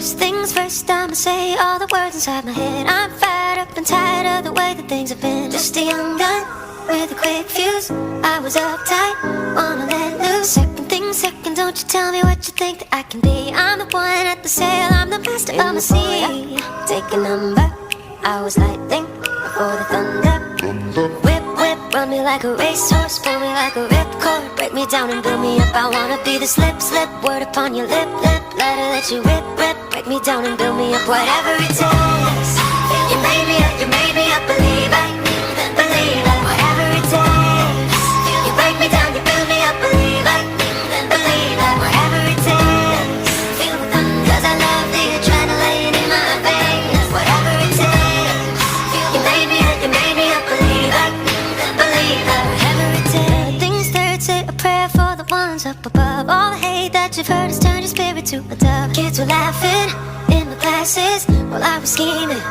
First things first, I'ma say all the words inside my head. I'm fired up and tired of the way that things have been. Just a young gun with a quick fuse. I was uptight, wanna let loose. Second thing second, don't you tell me what you think that I can be. I'm the one at the sail, I'm the master of my sea. Take a number, I was lightning before the thunder. Whip, whip, run me like a racehorse, pull me like a ripcord. Break me down and build me up, I wanna be the slip, slip. Word upon your lip, lip, let her let you rip, rip. Break me down and build me up, whatever it takes. You made me a believer, believer. Whatever it takes. You break me down, you build me up, believer, believer. Whatever it takes. Feel the thunder, 'cause I love the adrenaline in my veins. Whatever it takes. You made me a believer, believer. Whatever it takes. Things third, say a prayer for the ones up above. All the hate that you've heard has turned your spirit to a dove. Kids were laughing in the classes while I was scheming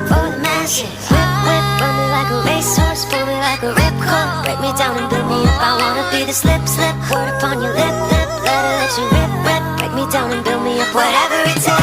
for the masses. Whip, whip, run me like a racehorse, pull me like a ripcord. Break me down and build me up, I wanna be the slip, slip. Word upon your lip, lip, let her let you rip, rip. Break me down and build me up, whatever it takes.